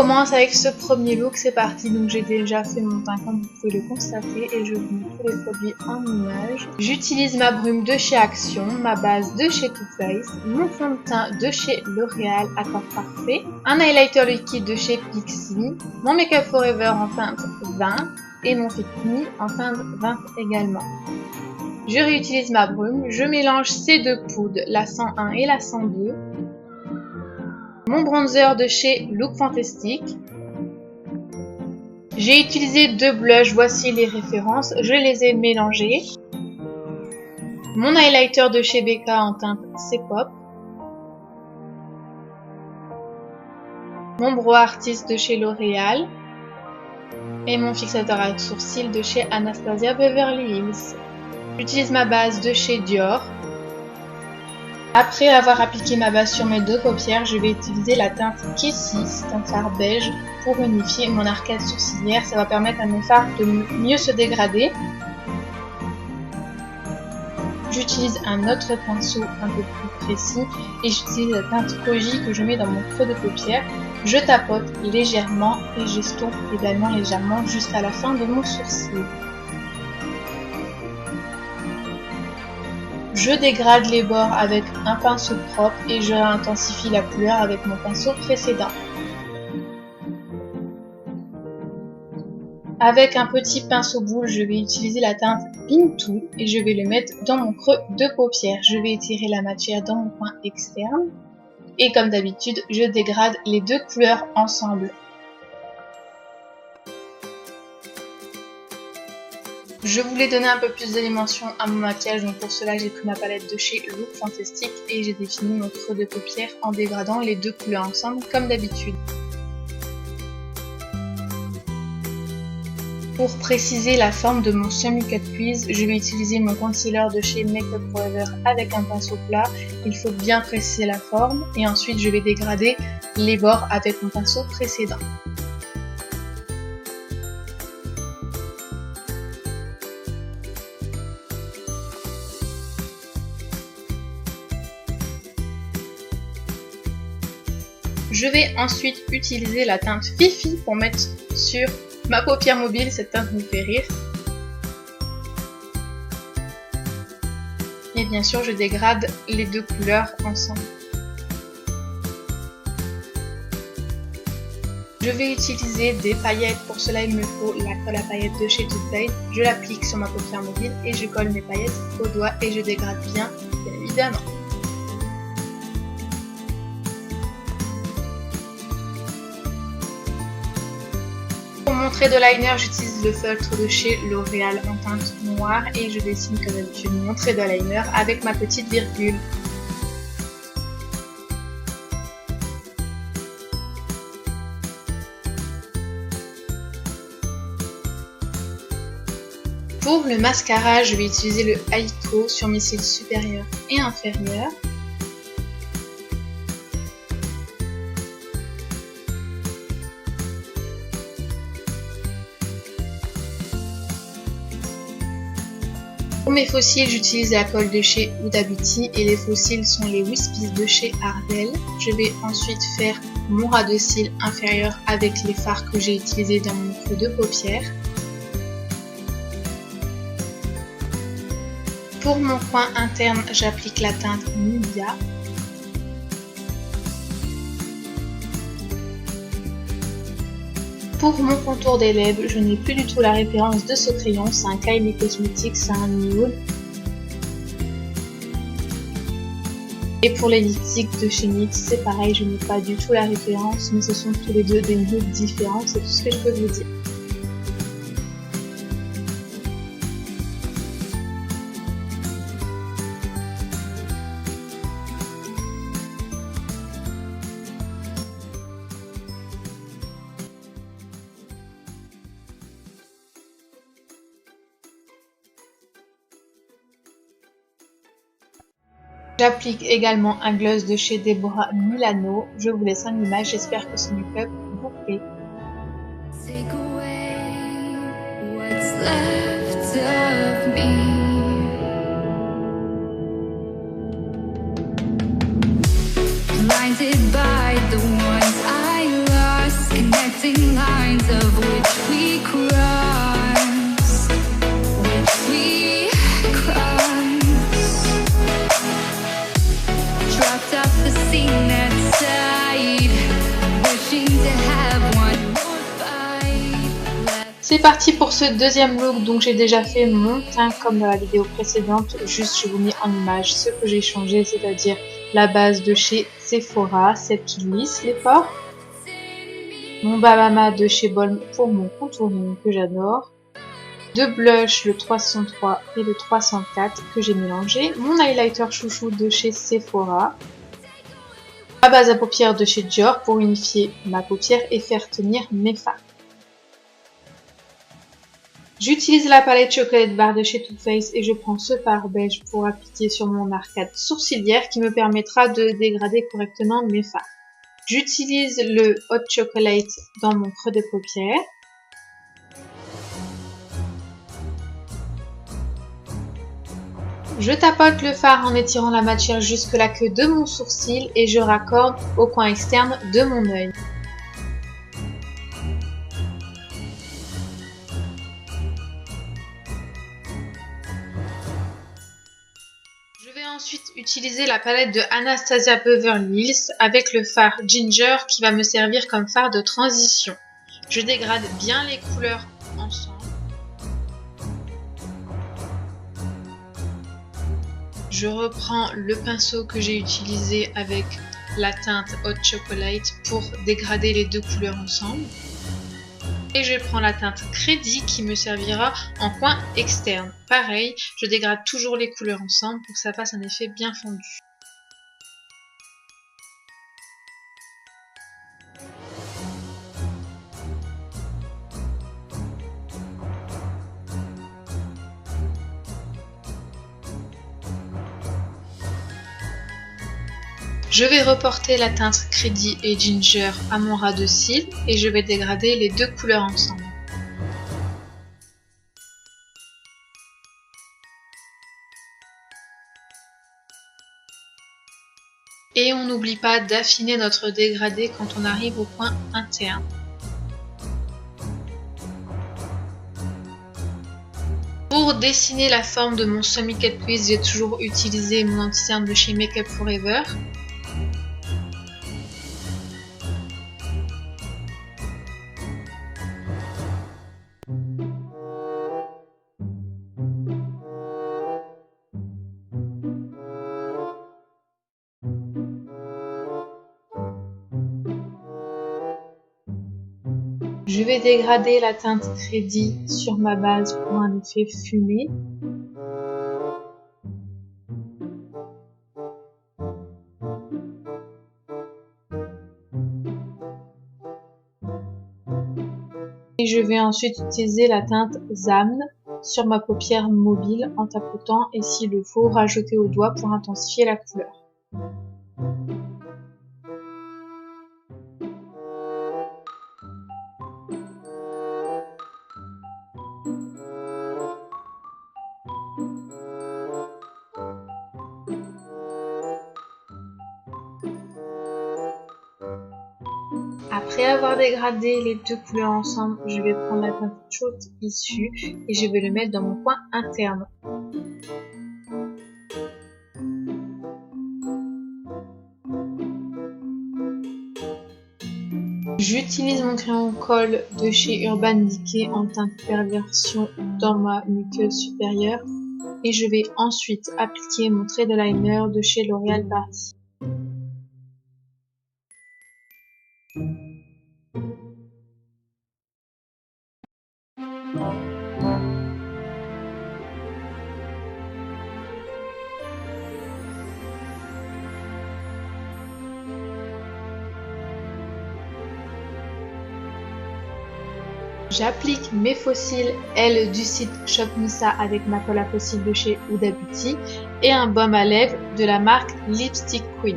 commence avec ce premier look, c'est parti. Donc j'ai déjà fait mon teint comme vous pouvez le constater et je vous mets tous les produits en image. J'utilise ma brume de chez Action, ma base de chez Too Faced, mon fond de teint de chez L'Oréal Accord Parfait, un highlighter liquide de chez Pixi, mon Make Up For Ever en teinte 20 et mon Fit Me en teinte 20 également. Je réutilise ma brume, je mélange ces deux poudres, la 101 et la 102. Mon bronzer de chez Look Fantastic. J'ai utilisé deux blushs, voici les références, je les ai mélangés. Mon highlighter de chez Becca en teinte C-Pop. Mon Brow Artist de chez L'Oréal. Et mon fixateur à sourcils de chez Anastasia Beverly Hills. J'utilise ma base de chez Dior. Après avoir appliqué ma base sur mes deux paupières, je vais utiliser la teinte Kessie, c'est un fard beige, pour unifier mon arcade sourcilière. Ça va permettre à mes fards de mieux se dégrader. J'utilise un autre pinceau un peu plus précis et j'utilise la teinte Koji que je mets dans mon creux de paupière. Je tapote légèrement et j'estompe également légèrement jusqu'à la fin de mon sourcil. Je dégrade les bords avec un pinceau propre et je réintensifie la couleur avec mon pinceau précédent. Avec un petit pinceau boule, je vais utiliser la teinte Pintou et je vais le mettre dans mon creux de paupière. Je vais étirer la matière dans mon coin externe et comme d'habitude, je dégrade les deux couleurs ensemble. Je voulais donner un peu plus de dimension à mon maquillage, donc pour cela j'ai pris ma palette de chez Look Fantastic et j'ai défini mon creux de paupière en dégradant les deux couleurs ensemble comme d'habitude. Pour préciser la forme de mon semi-cut crease, je vais utiliser mon concealer de chez Make Up For Ever avec un pinceau plat. Il faut bien préciser la forme et ensuite je vais dégrader les bords avec mon pinceau précédent. Je vais ensuite utiliser la teinte Fifi pour mettre sur ma paupière mobile, cette teinte me fait rire. Et bien sûr, je dégrade les deux couleurs ensemble. Je vais utiliser des paillettes, pour cela il me faut la colle à paillettes de chez Too Faced. Je l'applique sur ma paupière mobile et je colle mes paillettes au doigt et je dégrade bien évidemment. Pour mon trait de liner, j'utilise le feutre de chez L'Oréal en teinte noire et je dessine comme d'habitude mon trait de liner avec ma petite virgule. Pour le mascara, je vais utiliser le High-Co sur mes cils supérieurs et inférieurs. Pour mes faux cils, j'utilise la colle de chez Huda Beauty et les faux cils sont les Wispies de chez Ardell. Je vais ensuite faire mon ras de cils inférieur avec les fards que j'ai utilisés dans mon creux de paupière. Pour mon coin interne, j'applique la teinte Nivea. Pour mon contour des lèvres, je n'ai plus du tout la référence de ce crayon, c'est un Kylie Cosmetics, c'est un nude. Et pour les lipsticks de chez NYX, c'est pareil, je n'ai pas du tout la référence, mais ce sont tous les deux des nudes différents, c'est tout ce que je peux vous dire. J'applique également un gloss de chez Deborah Milano. Je vous laisse en image, j'espère que ce make-up vous plaît. Blinded by the ones I lost. C'est parti pour ce deuxième look, donc j'ai déjà fait mon teint comme dans la vidéo précédente, juste je vous mets en image ce que j'ai changé, c'est-à-dire la base de chez Sephora, celle qui lisse les pores, mon Balmain de chez Balm pour mon contouring que j'adore, deux blushs, le 303 et le 304 que j'ai mélangé, mon highlighter chouchou de chez Sephora, ma base à paupières de chez Dior pour unifier ma paupière et faire tenir mes fards. J'utilise la palette Chocolate Bar de chez Too Faced et je prends ce fard beige pour appliquer sur mon arcade sourcilière qui me permettra de dégrader correctement mes fards. J'utilise le Hot Chocolate dans mon creux de paupière. Je tapote le fard en étirant la matière jusque la queue de mon sourcil et je raccorde au coin externe de mon œil. Je vais ensuite utiliser la palette de Anastasia Beverly Hills avec le fard Ginger qui va me servir comme fard de transition. Je dégrade bien les couleurs ensemble. Je reprends le pinceau que j'ai utilisé avec la teinte Hot Chocolate pour dégrader les deux couleurs ensemble. Et je prends la teinte Crédit qui me servira en coin externe. Pareil, je dégrade toujours les couleurs ensemble pour que ça fasse un effet bien fondu. Je vais reporter la teinte Crédit et Ginger à mon ras de cils et je vais dégrader les deux couleurs ensemble. Et on n'oublie pas d'affiner notre dégradé quand on arrive au coin interne. Pour dessiner la forme de mon semi-cut twist, j'ai toujours utilisé mon anti-cerne de chez Make Up For Ever. Je vais dégrader la teinte Crédit sur ma base pour un effet fumé. Et je vais ensuite utiliser la teinte Zamn sur ma paupière mobile en tapotant et s'il le faut, rajouter au doigt pour intensifier la couleur. Après avoir dégradé les deux couleurs ensemble, je vais prendre la teinte chaude issue et je vais le mettre dans mon coin interne. J'utilise mon crayon colle de chez Urban Decay en teinte perversion dans ma muqueuse supérieure et je vais ensuite appliquer mon trait de liner de chez L'Oréal Paris. J'applique mes faux cils L du site Shop Missa avec ma colle à faux cils de chez Huda Beauty et un baume à lèvres de la marque Lipstick Queen.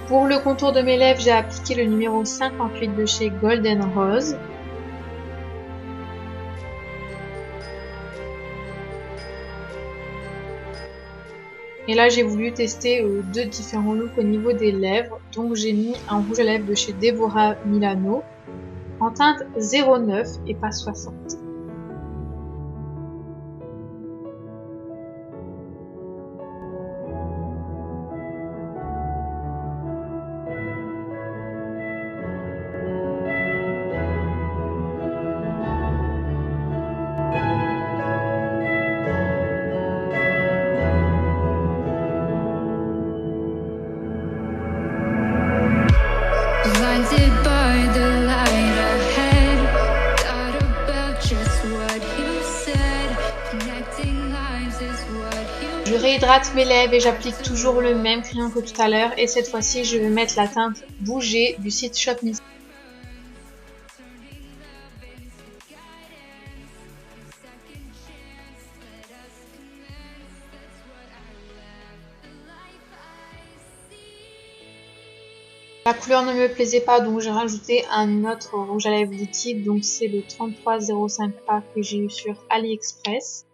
Pour le contour de mes lèvres, j'ai appliqué le numéro 58 de chez Golden Rose. Et là, j'ai voulu tester deux différents looks au niveau des lèvres. Donc, j'ai mis un rouge à lèvres de chez Deborah Milano en teinte 09 et pas 60. Je réhydrate mes lèvres et j'applique toujours le même crayon que tout à l'heure. Et cette fois-ci, je vais mettre la teinte Bouger du site Shop Me. La couleur ne me plaisait pas, donc j'ai rajouté un autre rouge à lèvres liquide. Donc c'est le 3305A que j'ai eu sur AliExpress.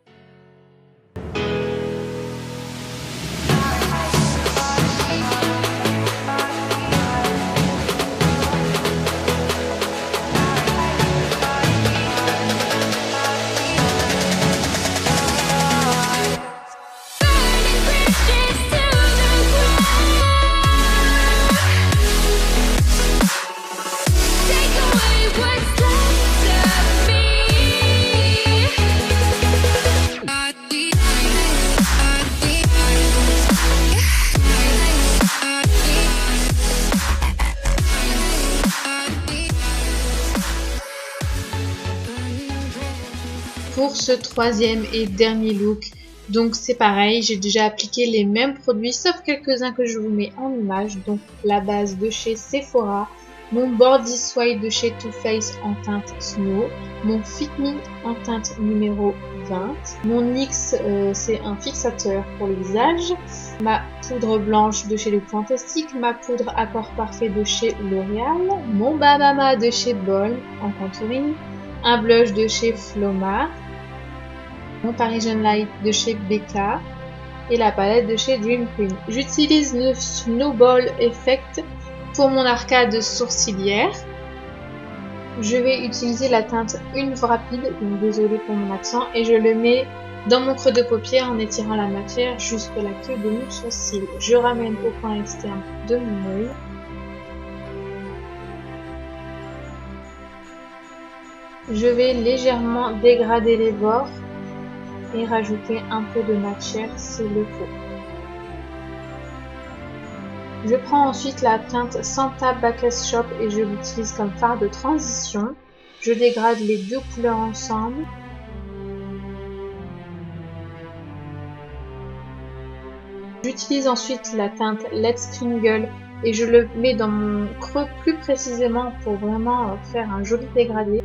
Pour ce troisième et dernier look, donc c'est pareil, j'ai déjà appliqué les mêmes produits sauf quelques-uns que je vous mets en image. Donc la base de chez Sephora, mon Body Sway de chez Too Faced en teinte Snow, mon Fit Me en teinte numéro 20, mon NYX c'est un fixateur pour le visage, ma poudre blanche de chez Le Fantastique, ma poudre Accord Parfait de chez L'Oréal, mon Babama de chez Bol en contouring, un blush de chez Flomar, mon Parisian Light de chez Becca et la palette de chez Dream Queen. J'utilise le Snowball Effect pour mon arcade sourcilière. Je vais utiliser la teinte Une Rapide, donc désolée pour mon accent, et je le mets dans mon creux de paupière en étirant la matière jusque la queue de mon sourcil. Je ramène au coin externe de mon œil. Je vais légèrement dégrader les bords et rajouter un peu de matière s'il le faut. Je prends ensuite la teinte Santa Bacchus Shop et je l'utilise comme fard de transition. Je dégrade les deux couleurs ensemble. J'utilise ensuite la teinte Let's Kringle et je le mets dans mon creux plus précisément pour vraiment faire un joli dégradé.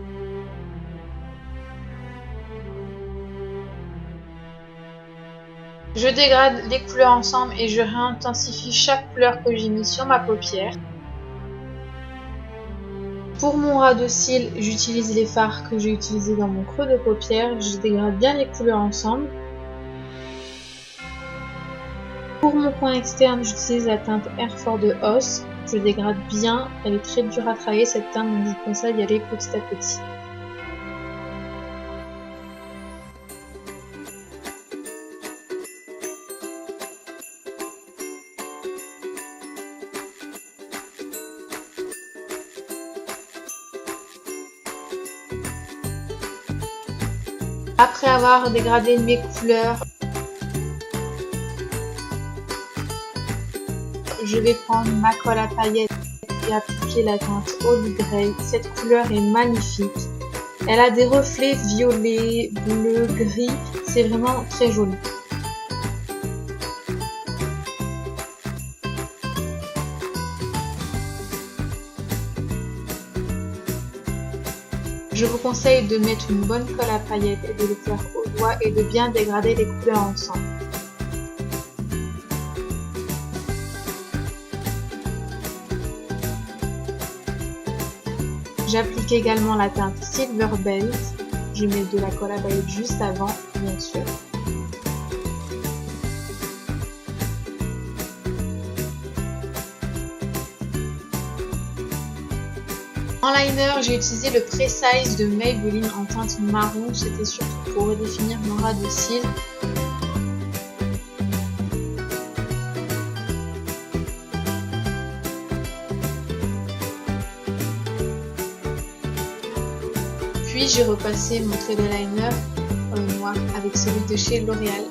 Je dégrade les couleurs ensemble et je réintensifie chaque couleur que j'ai mis sur ma paupière. Pour mon ras de cils, j'utilise les fards que j'ai utilisés dans mon creux de paupière. Je dégrade bien les couleurs ensemble. Pour mon coin externe, j'utilise la teinte Airfort de Os. Je dégrade bien, elle est très dure à travailler cette teinte, donc je vous conseille d'y aller petit à petit. Après avoir dégradé mes couleurs, je vais prendre ma colle à paillettes et appliquer la teinte Holy Grail. Cette couleur est magnifique. Elle a des reflets violets, bleus, gris. C'est vraiment très joli. Je vous conseille de mettre une bonne colle à paillettes et de le faire au doigt et de bien dégrader les couleurs ensemble. J'applique également la teinte Silver Belt. Je mets de la colle à paillettes juste avant, bien sûr. En liner, j'ai utilisé le Precise de Maybelline en teinte marron. C'était surtout pour redéfinir mon ras de cils. Puis j'ai repassé mon trait de liner noir avec celui de chez L'Oréal.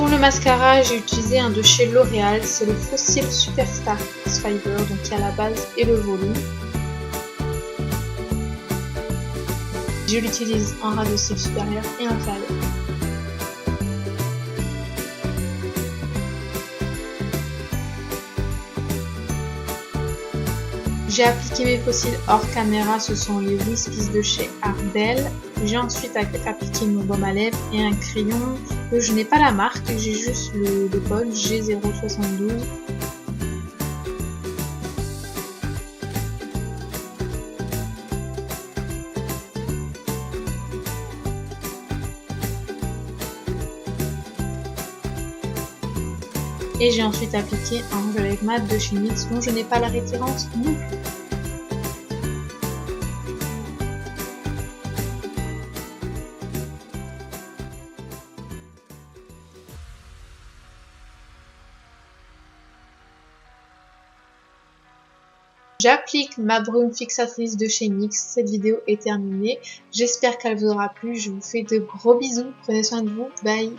Pour le mascara, j'ai utilisé un de chez L'Oréal, c'est le Fossil Superstar Fiber, donc qui a la base et le volume. Je l'utilise en ras de cils supérieur et inférieur. J'ai appliqué mes faux cils hors caméra, ce sont les Wispies de chez Ardell. J'ai ensuite appliqué mon baume à lèvres et un crayon que je n'ai pas la marque, j'ai juste le code G072. Et j'ai ensuite appliqué un rouge à lèvres mat de chez NYX dont je n'ai pas la référence non plus. J'applique ma brume fixatrice de chez NYX. Cette vidéo est terminée. J'espère qu'elle vous aura plu. Je vous fais de gros bisous. Prenez soin de vous. Bye.